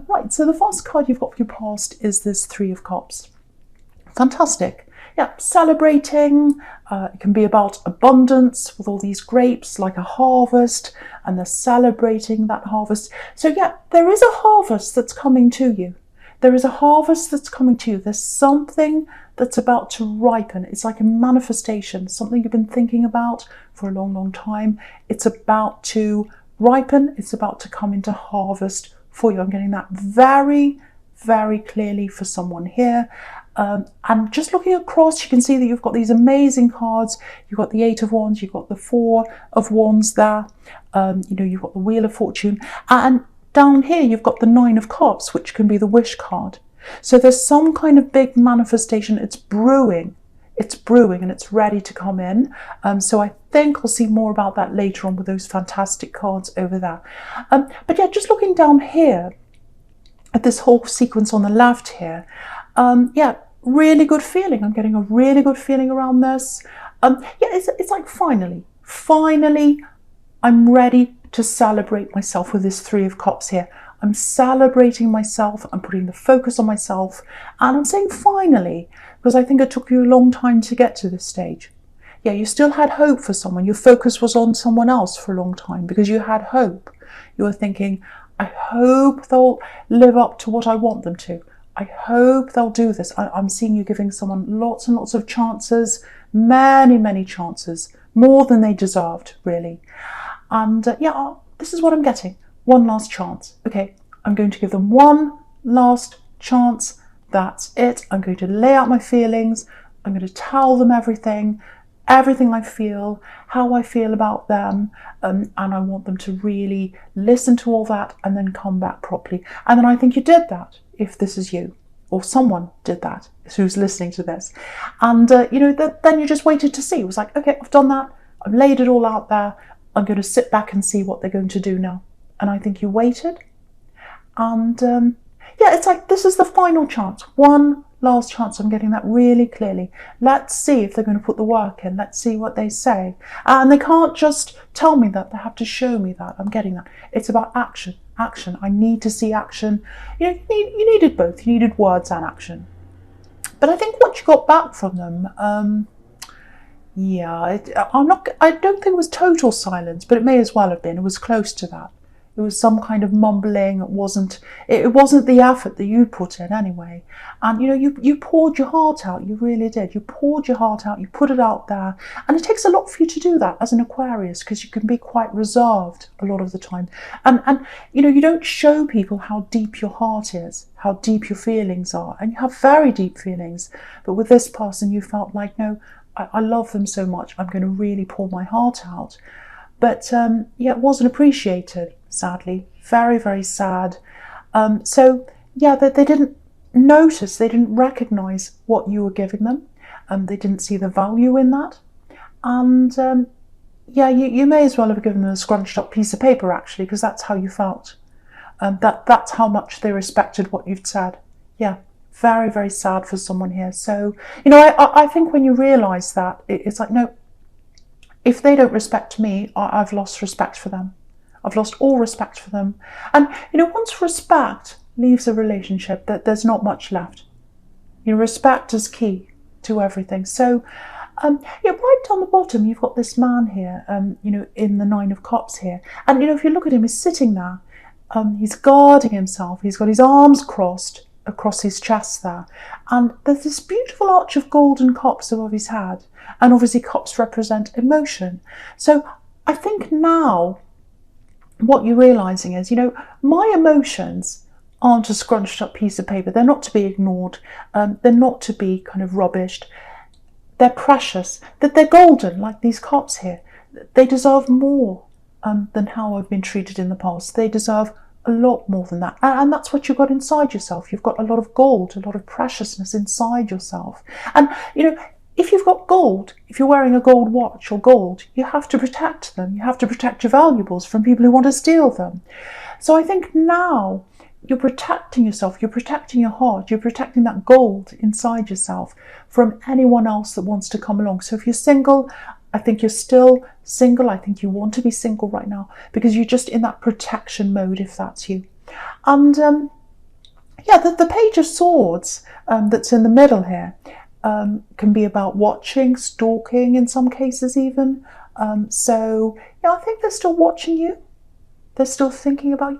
Right, so the first card you've got for your past is this Three of Cups. Fantastic. Yeah, celebrating. It can be about abundance with all these grapes, like a harvest, and they're celebrating that harvest. So yeah, there is a harvest that's coming to you. There is a harvest that's coming to you. There's something that's about to ripen. It's like a manifestation, something you've been thinking about for a long, long time. It's about to ripen. It's about to come into harvest for you. I'm getting that very, very clearly for someone here. And just looking across, you can see that you've got these amazing cards. You've got the Eight of Wands, you've got the Four of Wands there. You've got the Wheel of Fortune. And down here, you've got the Nine of Cups, which can be the wish card. So there's some kind of big manifestation. It's brewing and it's ready to come in. So I think I'll see more about that later on with those fantastic cards over there. But yeah, just looking down here at this whole sequence on the left here, yeah, really good feeling. I'm getting a really good feeling around this. Yeah, it's like finally, I'm ready to celebrate myself with this Three of Cups here. I'm celebrating myself. I'm putting the focus on myself. And I'm saying finally, because I think it took you a long time to get to this stage. Yeah, you still had hope for someone. Your focus was on someone else for a long time because you had hope. You were thinking, I hope they'll live up to what I want them to. I hope they'll do this. I'm seeing you giving someone lots and lots of chances, many, many chances, more than they deserved, really. And yeah, this is what I'm getting. One last chance. Okay, I'm going to give them one last chance. That's it. I'm going to lay out my feelings. I'm going to tell them everything I feel, how I feel about them. And I want them to really listen to all that and then come back properly. And then I think you did that. If this is you, or someone did that who's listening to this. And, then you just waited to see. It was like, okay, I've done that. I've laid it all out there. I'm going to sit back and see what they're going to do now. And I think you waited. And, yeah, it's like, this is the final chance. One last chance. I'm getting that really clearly. Let's see if they're going to put the work in. Let's see what they say. And they can't just tell me that. They have to show me that. I'm getting that. It's about action. Action. I need to see action. You needed both. You needed words and action. But I think what you got back from them, yeah, I don't think it was total silence, but it may as well have been. It was close to that. It was some kind of mumbling. It wasn't the effort that you put in anyway. And you poured your heart out. You really did. You poured your heart out. You put it out there. And it takes a lot for you to do that as an Aquarius, because you can be quite reserved a lot of the time. And you don't show people how deep your heart is, how deep your feelings are. And you have very deep feelings. But with this person, you felt like, no, I love them so much. I'm going to really pour my heart out. But yeah, it wasn't appreciated, sadly. Very, very sad. So yeah, they didn't notice, they didn't recognise what you were giving them. They didn't see the value in that. And yeah, you may as well have given them a scrunched up piece of paper, actually, because that's how you felt. That's how much they respected what you'd said. Yeah, very, very sad for someone here. So, I think when you realise that, it's like, no, if they don't respect me, I've lost respect for them. I've lost all respect for them. And, once respect leaves a relationship, that there's not much left. Respect is key to everything. So, yeah, right down the bottom, you've got this man here, in the Nine of Cups here. And, if you look at him, he's sitting there. He's guarding himself. He's got his arms crossed across his chest there. And there's this beautiful arch of golden cups above his head. And obviously cups represent emotion. So I think now what you're realising is, my emotions aren't a scrunched up piece of paper. They're not to be ignored. They're not to be kind of rubbished. They're precious. That they're golden, like these cups here. They deserve more than how I've been treated in the past. They deserve a lot more than that. And that's what you've got inside yourself. You've got a lot of gold, a lot of preciousness inside yourself. And, if you've got gold, if you're wearing a gold watch or gold, you have to protect them. You have to protect your valuables from people who want to steal them. So I think now you're protecting yourself, you're protecting your heart, you're protecting that gold inside yourself from anyone else that wants to come along. So if you're single, I think you're still single. I think you want to be single right now because you're just in that protection mode, if that's you. And yeah, the Page of Swords that's in the middle here can be about watching, stalking in some cases even. So yeah, I think they're still watching you. They're still thinking about you.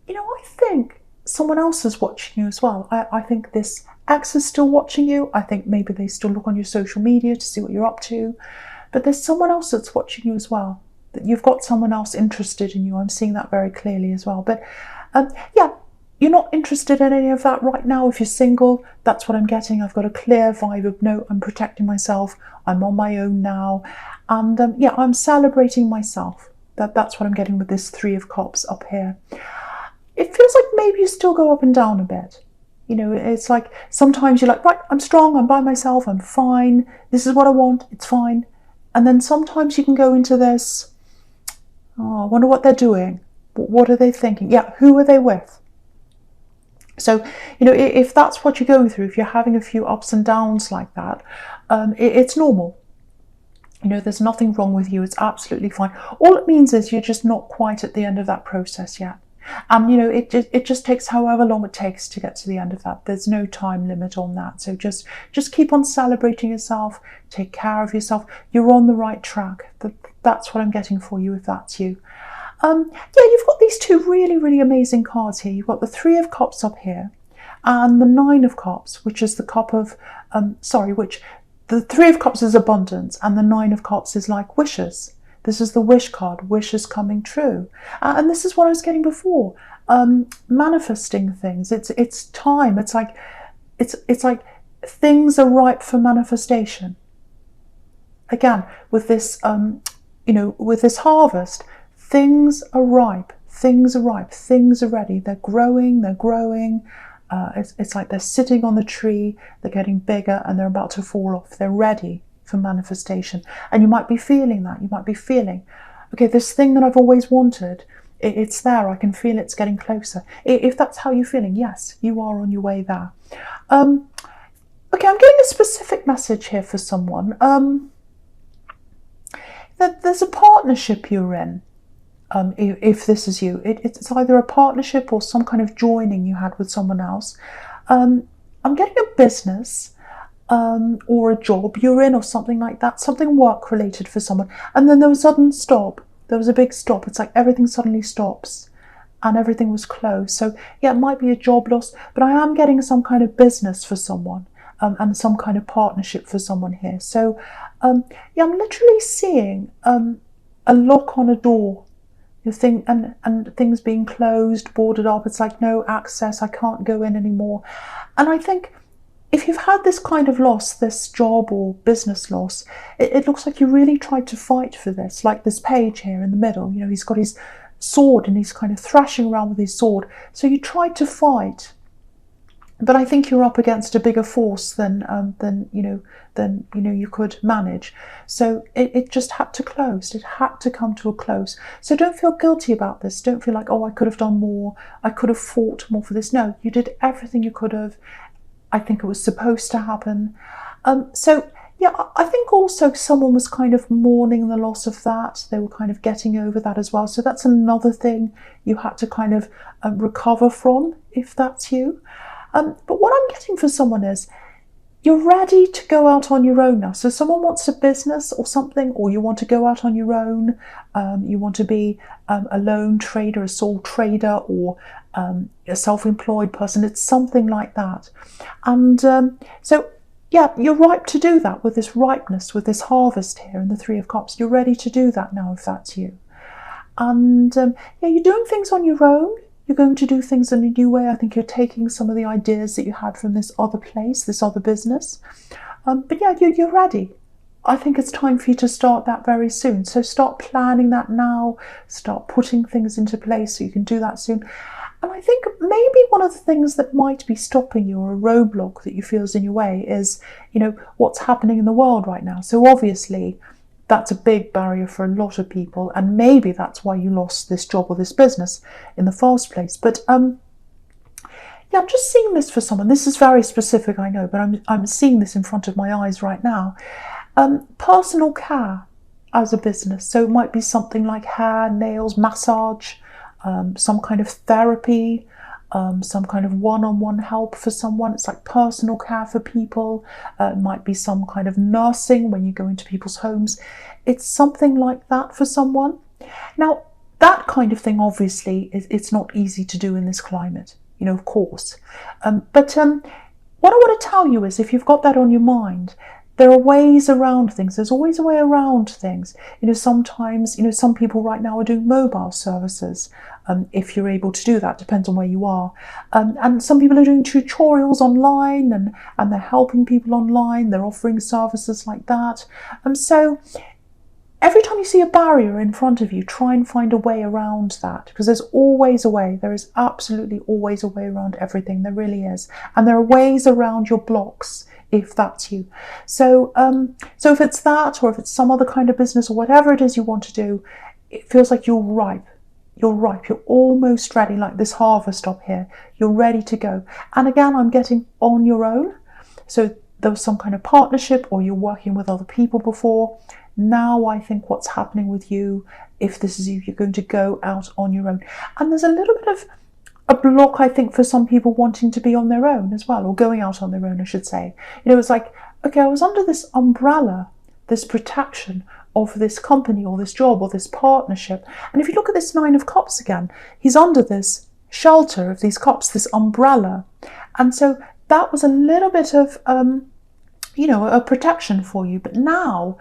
You know, I think someone else is watching you as well. I think this ex is still watching you. I think maybe they still look on your social media to see what you're up to. But there's someone else that's watching you as well. That you've got someone else interested in you. I'm seeing that very clearly as well. But yeah, you're not interested in any of that right now. If you're single, that's what I'm getting. I've got a clear vibe of, no, I'm protecting myself. I'm on my own now. And yeah, I'm celebrating myself. That's what I'm getting with this Three of Cups up here. It feels like maybe you still go up and down a bit. You know, it's like sometimes you're like, right, I'm strong, I'm by myself, I'm fine. This is what I want, it's fine. And then sometimes you can go into this, oh, I wonder what they're doing. What are they thinking? Yeah, who are they with? So, you know, if that's what you're going through, if you're having a few ups and downs like that, it's normal. You know, there's nothing wrong with you. It's absolutely fine. All it means is you're just not quite at the end of that process yet. And, you know, it just takes however long it takes to get to the end of that. There's no time limit on that. So just keep on celebrating yourself. Take care of yourself. You're on the right track. That's what I'm getting for you if that's you. Yeah, you've got these two really, really amazing cards here. You've got the Three of Cups up here and the Nine of Cups, which is the cup of, the Three of Cups is abundance and the Nine of Cups is like wishes. This is the wish card, wishes coming true. And this is what I was getting before, manifesting things. It's time. It's like things are ripe for manifestation. Again, with this, you know, with this harvest, things are ripe, things are ripe, things are ready. They're growing, it's like they're sitting on the tree, they're getting bigger and they're about to fall off. They're ready for manifestation. And you might be feeling that. You might be feeling, okay, this thing that I've always wanted, it's there. I can feel it's getting closer. If that's how you're feeling, yes, you are on your way there. Okay, I'm getting a specific message here for someone. That there's a partnership you're in. If this is you, it's either a partnership or some kind of joining you had with someone else. I'm getting a business or a job you're in or something like that, something work related for someone. And then there was a sudden stop. There was a big stop. It's like everything suddenly stops and everything was closed. So yeah, it might be a job loss, but I am getting some kind of business for someone and some kind of partnership for someone here. So yeah, I'm literally seeing a lock on a door. You think and things being closed, boarded up. It's like no access. I can't go in anymore. And I think if you've had this kind of loss, this job or business loss, it looks like you really tried to fight for this. Like this page here in the middle, you know, he's got his sword and he's kind of thrashing around with his sword. So you tried to fight, but I think you're up against a bigger force than you could manage. So it just had to close. It had to come to a close. So don't feel guilty about this. Don't feel like, oh, I could have done more. I could have fought more for this. No, you did everything you could have. I think it was supposed to happen. So yeah, I think also someone was kind of mourning the loss of that. They were kind of getting over that as well. So that's another thing you had to kind of recover from, if that's you. But what I'm getting for someone is you're ready to go out on your own now. So someone wants a business or something, or you want to go out on your own. You want to be a lone trader, a sole trader, or a self-employed person. It's something like that. And so, yeah, you're ripe to do that with this ripeness, with this harvest here in the Three of Cups. You're ready to do that now if that's you. And yeah, you're doing things on your own. You're going to do things in a new way. I think you're taking some of the ideas that you had from this other place, this other business. But yeah, you're ready. I think it's time for you to start that very soon. So start planning that now. Start putting things into place so you can do that soon. And I think maybe one of the things that might be stopping you, or a roadblock that you feel is in your way, is, you know, what's happening in the world right now. So obviously, that's a big barrier for a lot of people, and maybe that's why you lost this job or this business in the first place. But yeah, I'm just seeing this for someone. This is very specific, I know, but I'm seeing this in front of my eyes right now. Personal care as a business. So it might be something like hair, nails, massage, some kind of therapy, some kind of one-on-one help for someone. It's like personal care for people. It might be some kind of nursing when you go into people's homes. It's something like that for someone. Now, that kind of thing, obviously, it's not easy to do in this climate, of course. But what I want to tell you is, if you've got that on your mind, there are ways around things. There's always a way around things. Sometimes, some people right now are doing mobile services, if you're able to do that. Depends on where you are. And some people are doing tutorials online, and they're helping people online. They're offering services like that. So every time you see a barrier in front of you, try and find a way around that, because there's always a way. There is absolutely always a way around everything. There really is. And there are ways around your blocks, if that's you. So if it's that, or if it's some other kind of business, or whatever it is you want to do, it feels like you're ripe. You're ripe. You're almost ready, like this harvest up here. You're ready to go. And again, I'm getting on your own. So there was some kind of partnership, or you're working with other people before. Now I think what's happening with you, if this is you, you're going to go out on your own. And there's a little bit of a block, I think, for some people wanting to be on their own as well, or going out on their own, I should say. It's like, okay, I was under this umbrella, this protection of this company or this job or this partnership. And if you look at this Nine of Cups again, he's under this shelter of these cups, this umbrella. And so that was a little bit of, a protection for you. But now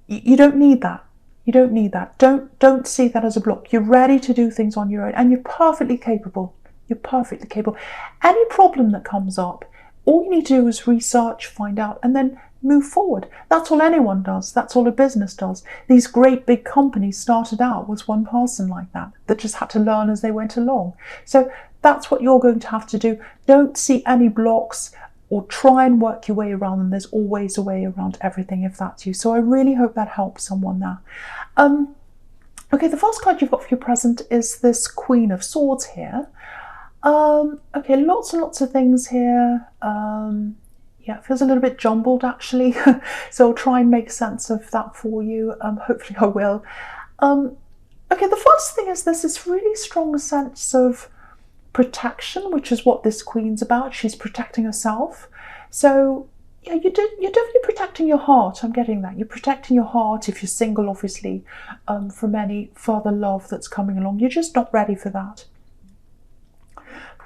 you don't need that. You don't need that. Don't see that as a block. You're ready to do things on your own, and you're perfectly capable. You're perfectly capable. Any problem that comes up, all you need to do is research, find out, and then move forward. That's all anyone does. That's all a business does. These great big companies started out with one person like that just had to learn as they went along. So that's what you're going to have to do. Don't see any blocks, or try and work your way around them. There's always a way around everything, if that's you. So I really hope that helps someone there. Okay, the first card you've got for your present is this Queen of Swords here. Okay, lots and lots of things here. Yeah, it feels a little bit jumbled, actually. So I'll try and make sense of that for you. Hopefully I will. Okay, the first thing is there's this really strong sense of protection, which is what this Queen's about. She's protecting herself. So yeah, you're definitely protecting your heart. I'm getting that. You're protecting your heart, if you're single, obviously, from any further love that's coming along. You're just not ready for that.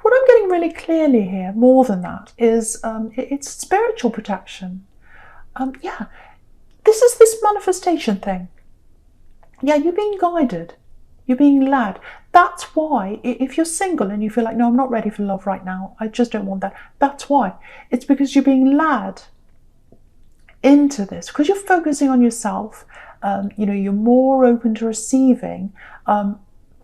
What I'm getting really clearly here, more than that, is it's spiritual protection. Yeah, this is this manifestation thing. Yeah, you're being guided. You're being led. That's why, if you're single and you feel like, no, I'm not ready for love right now, I just don't want that. That's why. It's because you're being led into this, because you're focusing on yourself. You're more open to receiving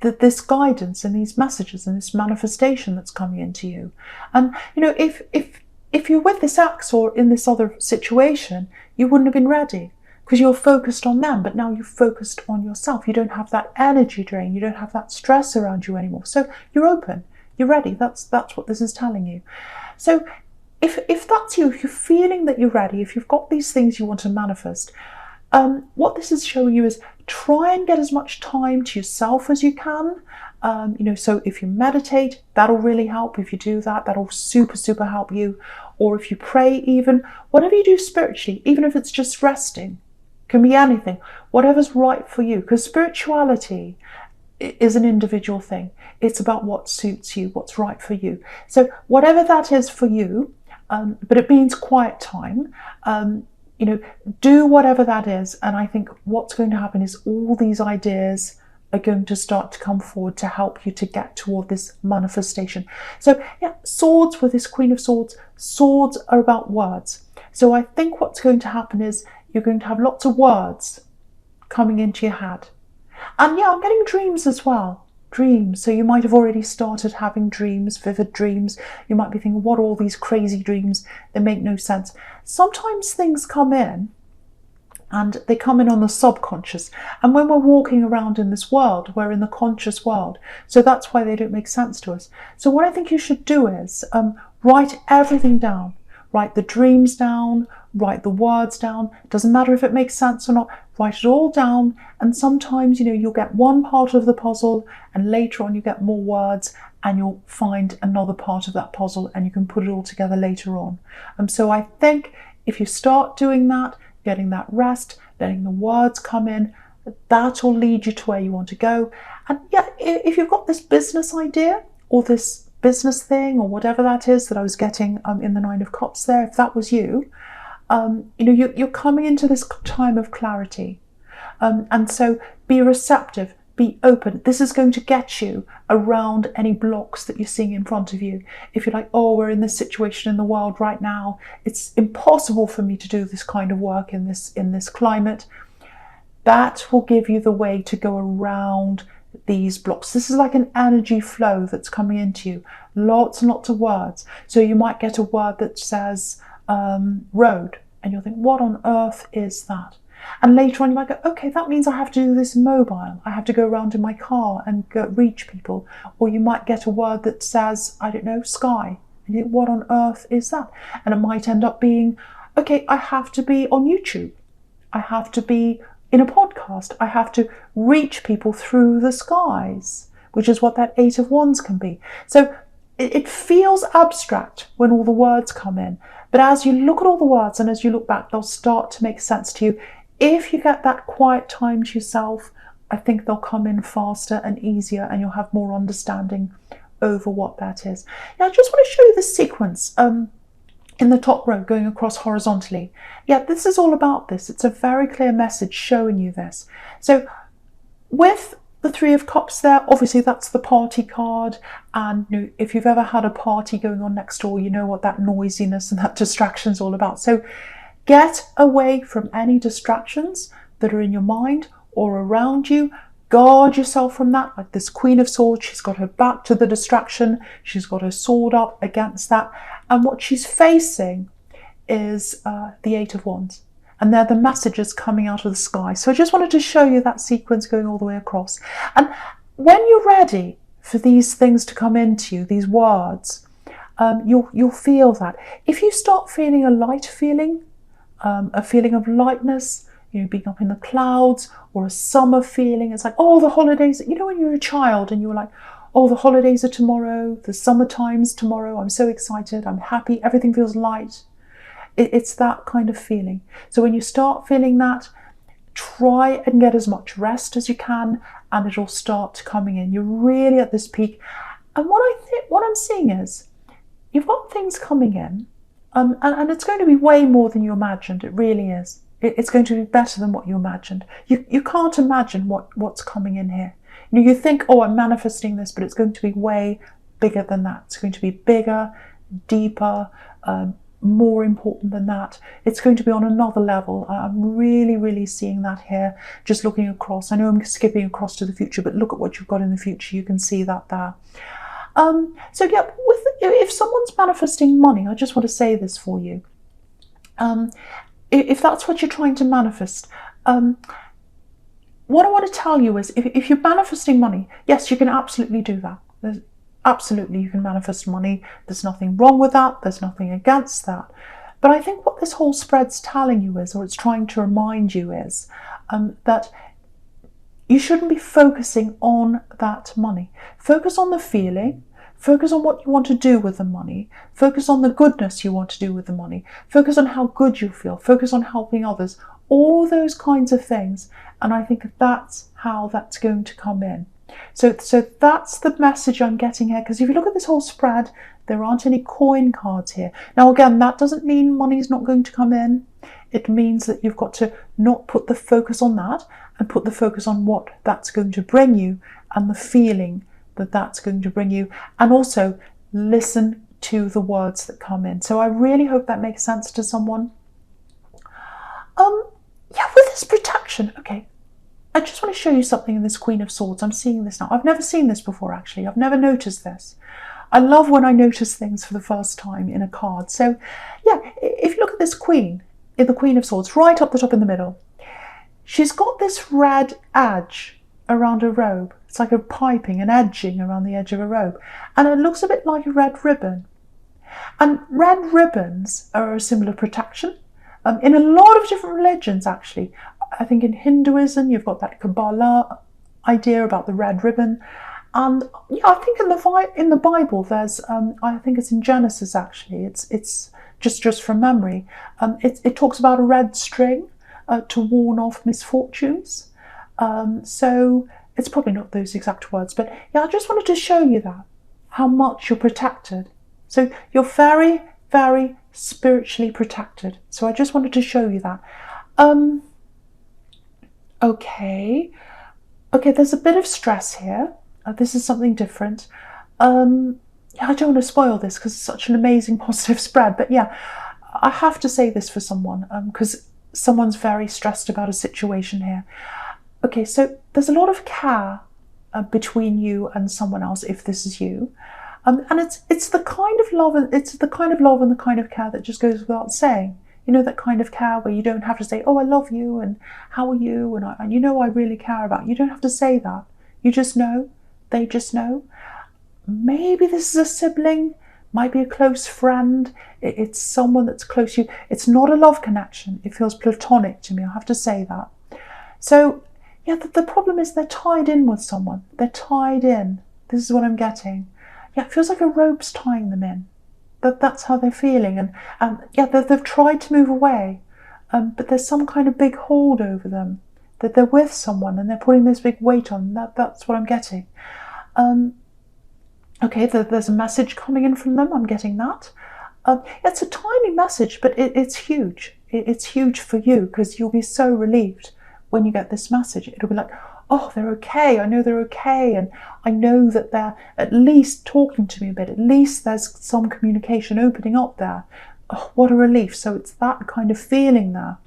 this guidance and these messages and this manifestation that's coming into you. And if you're with this ex or in this other situation, you wouldn't have been ready, because you're focused on them, but now you're focused on yourself. You don't have that energy drain. You don't have that stress around you anymore. So you're open. You're ready. That's what this is telling you. So if that's you, if you're feeling that you're ready, if you've got these things you want to manifest, what this is showing you is try and get as much time to yourself as you can. So if you meditate, that'll really help. If you do that, that'll super, super help you. Or if you pray, even whatever you do spiritually, even if it's just resting, can be anything, whatever's right for you, because spirituality is an individual thing. It's about what suits you, what's right for you. So whatever that is for you, but it means quiet time, do whatever that is. And I think what's going to happen is all these ideas are going to start to come forward to help you to get toward this manifestation. So yeah, swords with this Queen of Swords. Swords are about words. So I think what's going to happen is you're going to have lots of words coming into your head. And yeah, I'm getting dreams as well. Dreams. So you might have already started having dreams, vivid dreams. You might be thinking, what are all these crazy dreams? They make no sense. Sometimes things come in, and they come in on the subconscious. And when we're walking around in this world, we're in the conscious world. So that's why they don't make sense to us. So what I think you should do is write everything down. Write the dreams down, write the words down. It doesn't matter if it makes sense or not, write it all down. And sometimes, you'll get one part of the puzzle and later on you get more words and you'll find another part of that puzzle and you can put it all together later on. So I think if you start doing that, getting that rest, letting the words come in, that will lead you to where you want to go. And yeah, if you've got this business idea or this business thing or whatever that is that I was getting in the Nine of Cups there, if that was you, you're coming into this time of clarity. And so be receptive, be open. This is going to get you around any blocks that you're seeing in front of you. If you're like, oh, we're in this situation in the world right now, it's impossible for me to do this kind of work in this climate. That will give you the way to go around these blocks. This is like an energy flow that's coming into you. Lots and lots of words. So you might get a word that says road, and you'll think, what on earth is that? And later on you might go, okay, that means I have to do this mobile. I have to go around in my car and go reach people. Or you might get a word that says, I don't know, sky. And you think, what on earth is that? And it might end up being, okay, I have to be on YouTube. I have to be in a podcast. I have to reach people through the skies, which is what that Eight of Wands can be. So it feels abstract when all the words come in. But as you look at all the words and as you look back, they'll start to make sense to you. If you get that quiet time to yourself, I think they'll come in faster and easier and you'll have more understanding over what that is. Now, I just want to show you the sequence in the top row going across horizontally. Yeah, this is all about this. It's a very clear message showing you this. So with the Three of Cups there, obviously that's the party card, and if you've ever had a party going on next door, you know what that noisiness and that distraction is all about. So get away from any distractions that are in your mind or around you. Guard yourself from that. Like this Queen of Swords, she's got her back to the distraction. She's got her sword up against that. And what she's facing is the Eight of Wands. And they're the messages coming out of the sky. So I just wanted to show you that sequence going all the way across. And when you're ready for these things to come into you, these words, you'll feel that. If you start feeling a light feeling, a feeling of lightness, being up in the clouds, or a summer feeling, it's like, oh, the holidays, when you're a child and you were like, oh, the holidays are tomorrow, the summertime's tomorrow, I'm so excited, I'm happy, everything feels light. It's that kind of feeling. So when you start feeling that, try and get as much rest as you can and it'll start coming in. You're really at this peak. And what I'm seeing is you've got things coming in and it's going to be way more than you imagined. It really is. It's going to be better than what you imagined. You can't imagine what's coming in here. You think, oh, I'm manifesting this, but it's going to be way bigger than that. It's going to be bigger, deeper, more important than that. It's going to be on another level. I'm really, really seeing that here, just looking across. I know I'm skipping across to the future, but look at what you've got in the future. You can see that there. So yeah, if someone's manifesting money, I just want to say this for you. If that's what you're trying to manifest, what I want to tell you is if you're manifesting money, yes, you can absolutely do that. Absolutely, you can manifest money. There's nothing wrong with that. There's nothing against that. But I think what this whole spread's telling you is, or it's trying to remind you is, that you shouldn't be focusing on that money. Focus on the feeling. Focus on what you want to do with the money. Focus on the goodness you want to do with the money. Focus on how good you feel. Focus on helping others. All those kinds of things. And I think that's how that's going to come in. So that's the message I'm getting here, because if you look at this whole spread, there aren't any coin cards here. Now again, that doesn't mean money's not going to come in. It means that you've got to not put the focus on that and put the focus on what that's going to bring you and the feeling that that's going to bring you, and also listen to the words that come in. So I really hope that makes sense to someone. Yeah, with this protection, okay, I just want to show you something in this Queen of Swords. I'm seeing this now. I've never seen this before, actually. I've never noticed this. I love when I notice things for the first time in a card. So yeah, if you look at this Queen, in the Queen of Swords, right up the top in the middle, she's got this red edge around her robe. It's like a piping, an edging around the edge of her robe. And it looks a bit like a red ribbon. And red ribbons are a symbol of protection. In a lot of different religions, actually. I think in Hinduism, you've got that Kabbalah idea about the red ribbon. And yeah, I think in the Bible, there's, I think it's in Genesis, actually. It's just from memory. It talks about a red string to warn off misfortunes. So it's probably not those exact words, but yeah, I just wanted to show you that, how much you're protected. So you're very, very spiritually protected. So I just wanted to show you that. Okay, there's a bit of stress here. This is something different. I don't want to spoil this because it's such an amazing positive spread, but yeah, I have to say this for someone because someone's very stressed about a situation here. Okay, so there's a lot of care between you and someone else, if this is you. And it's the kind of love, and the kind of care that just goes without saying. You know, that kind of care where you don't have to say, oh, I love you, and how are you, and you know I really care about you. You don't have to say that. You just know. They just know. Maybe this is a sibling, might be a close friend. It's someone that's close to you. It's not a love connection. It feels platonic to me. I have to say that. So, yeah, the problem is they're tied in with someone. They're tied in. This is what I'm getting. Yeah, it feels like a rope's tying them in. That's how they're feeling. And yeah, they've tried to move away, but there's some kind of big hold over them, that they're with someone and they're putting this big weight on. That's what I'm getting. Okay, there's a message coming in from them. I'm getting that. It's a tiny message, but it's huge. It's huge for you because you'll be so relieved when you get this message. It'll be like, oh, they're okay. I know they're okay. And I know that they're at least talking to me a bit. At least there's some communication opening up there. Oh, what a relief. So it's that kind of feeling there.